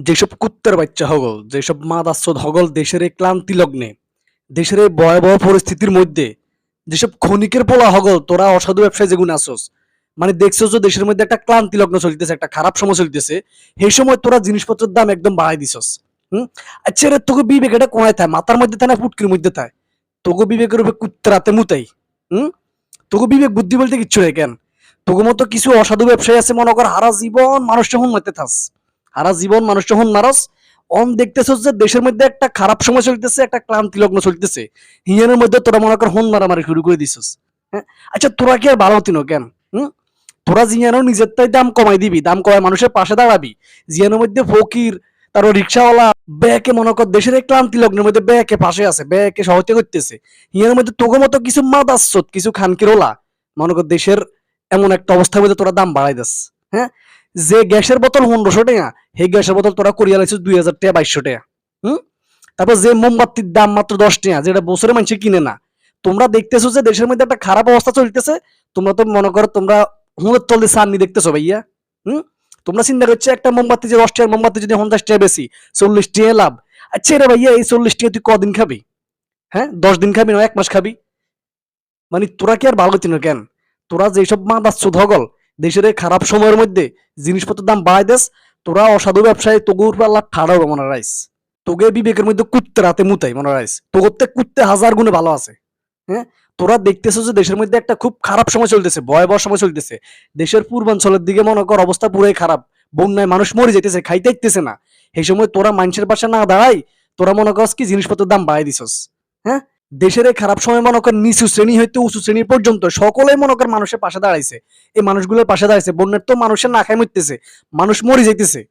যেসব কুত্তার বাচ্চা হগল, যেসব মাদাচ্ছদ হগল দেশের এই ক্লান্তি লগ্নে, দেশের এই ভয়াবহ পরিস্থিতির মধ্যে, যেসব ক্ষণিকের পোলা হগল তোরা অসাধু ব্যবসায় যেগুলো আসোস, মানে দেখছো যে দেশের মধ্যে একটা ক্লান্তি লগ্ন চলতেছে, একটা খারাপ সময় চলতেছে, সেই সময় তোরা জিনিসপত্রের দাম একদম বাড়াই দিছস। হুম। আচ্ছা রে, তোকে বিবেক এটা কোনায় থাকে, মাথার মধ্যে থাকে না ফুটকির মধ্যে থাকে? তোকে বিবেকের উপরে কুত্তারাতে মুতাই। হুম। তোকে বিবেক বুদ্ধি বলতে কিচ্ছু নেই কেন? তোকে মতো কিছু অসাধু ব্যবসায়ী আছে, মনে কর হারা জীবন মানুষটা হুন মারতে থাস, হারা জীবন মানুষটা হুন মারস। অন দেখতেছ যে দেশের মধ্যে একটা খারাপ সময় চলতেছে, একটা ক্লান্তি লগ্ন চলতেছে, হিয়ানের মধ্যে তোরা মনে কর হুন মারামারি শুরু করে দিছিস। হ্যাঁ। আচ্ছা তোরা কি আর ভালো হতিনো কেন? হুম। তোরা জিয়ানো নিজের তাই দাম কমাই দিবি, দাম কমায় মানুষের পাশে দাঁড়াবি। জিয়ানোর মধ্যে ফকির, তারপর রিক্সাওয়ালা ব্যাকে মনে কর দেশের এই ক্লান্তি লগ্নের মধ্যে ব্যাকে পাশে আছে, ব্যাকে সহায়তা করতেছে। হিয়ানের মধ্যে তোকে মতো কিছু মাদাচ্ছত, কিছু খানকিরোলা মনে কর দেশের এমন একটা অবস্থার মধ্যে তোরা দাম বাড়াই দিস। হ্যাঁ। যে গ্যাসের বোতল 1500 টাকা, সেই গ্যাসের বোতল তোরা করিয়া লাইছিস 2000 টাকা, 2200 টাকা। হুম। তারপর যে মোমবাতির দাম মাত্র 10 টাকা, যেটা বছরে মানুষ কিনে না। তোমরা দেখতেছো যে দেশের মধ্যে একটা খারাপ অবস্থা চলতেছে, তোমরা তো মনে করো তোমরা হুঁড়ের তল দিয়ে সান্নি দেখতেছো ভাইয়া। হুম। তোমরা চিন্তা করছো একটা মোমবাতি যে 10 টাকার মোমবাতি যদি 50 টাকা বেশি, 40 টাকা লাভ। আচ্ছা রে ভাইয়া, এই 40 টাকা তুই কদিন খাবি? হ্যাঁ, 10 দিন খাবি না 1 মাস খাবি? মানে তোরা কি আর ভালো হচ্ছিল কেন? তোরা যেসব মাদাচ্ছ ধগল দেশের এই খারাপ সময়ের মধ্যে জিনিসপত্রের দাম বাড়াই দেস, তোরা অসাধু ব্যবসায়ী তোগুর পাল্লা ঠাড়া হবে মনে রাইস। তোকে বিবেকের মধ্যে কুত্তে রাতে মুতাই মনে রাইস, তোগোতে কুত্তে হাজার গুণে ভালো আছে। হ্যাঁ। তোরা দেখতেছো যে দেশের মধ্যে একটা খুব খারাপ সময় চলতেছে, ভয়াবহ সময় চলতেছে। দেশের পূর্বাঞ্চলের দিকে মনে কর অবস্থা পুরাই খারাপ, বন্যায় মানুষ মরে যেতেছে, খাইতে ইতেছে না। সেই সময় তোরা মানুষের পাশে না দাঁড়াই, তোরা মনে করস কি জিনিসপত্রের দাম বাড়াই দিছস। হ্যাঁ। দেশের এই খারাপ সময় মনে কর নিচু শ্রেণী হইতে উঁচু শ্রেণী পর্যন্ত সকলেই মনে কর মানুষের পাশে দাঁড়াইছে। এই মানুষগুলোর পাশে দাঁড়াইছে, বন্যার তো মানুষের না খাই মরতেছে, মানুষ মরে যাইতেছে।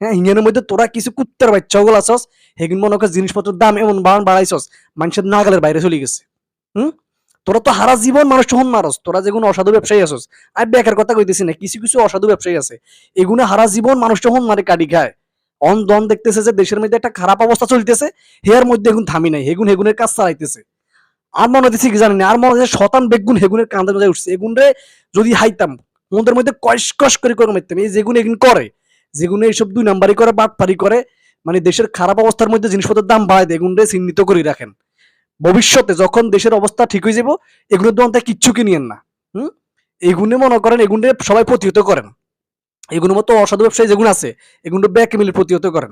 হ্যাঁ, হিঙ্গেনের মধ্যে তোরা কিছু কুত্তার বাচ্চা ওগুলো আছস, হেগুন মনে কর জিনিসপত্রের দাম এমন বাড়াইছস, মানুষের নাগালের বাইরে চলে গেছে। হুম। তোরা তো হারা জীবন মানুষ হন মারস, তোরা যেগুলো অসাধু ব্যবসায়ী আছস। আর বেকার কথা কইতেছি না, কিছু কিছু অসাধু ব্যবসায়ী আছে, এগুলো হারা জীবন মানুষ হন মারে কাটি খায়। অন দন দেখতেছে যে দেশের মধ্যে একটা খারাপ অবস্থা চলতেছে, হেয়ার মধ্যে এখন থামি নাই, হেগুন হেগুনের কাজ চালাইতেছে। আর মনে হচ্ছে কি জানি না, আর মনে হচ্ছে শতান বেগুন হেগুনের কান্দের মধ্যে উঠছে, এগুন রে যদি হাইতাম ওদের মধ্যে কস করে করে মারতাম। এই যেগুন এগুন করে, যেগুন এইসব 2 নাম্বারি করে, বাটপারি করে, মানে দেশের খারাপ অবস্থার মধ্যে জিনিসপত্রের দাম বাড়ায় দেয়, এগুন রে চিহ্নিত করে রাখেন। ভবিষ্যতে যখন দেশের অবস্থা ঠিক হয়ে যাব, এগুলোর দোকান থেকে কিচ্ছু কিনিয়েন না। হুম। এগুনে মনে করেন, এগুনে সবাই প্রতিহত করেন। এগুলোর মতো অসাধু ব্যবসায়ী যেগুলো আছে, এগুলো ব্যাক মিলে প্রতিহত করেন।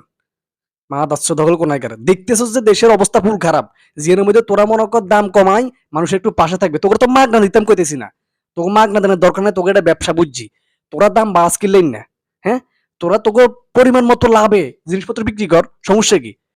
মা দাচ্ছ দখল কোনায় করে দেখতেছ যে দেশের অবস্থা পুরো খারাপ, জিএনের মধ্যে তোরা মনে কর দাম কমাই, মানুষ একটু পাশে থাকবে। তোকে তো মাগনা দিতাম কইতেছি না, তোকে মাগনা দেনের দরকার নেই, তোকে এটা ব্যবসা বুঝছি। তোরা দাম বাস কিনলেন না। হ্যাঁ। তোরা তোকে পরিমাণ মতো লাভে জিনিসপত্র বিক্রি কর, সমস্যা কি?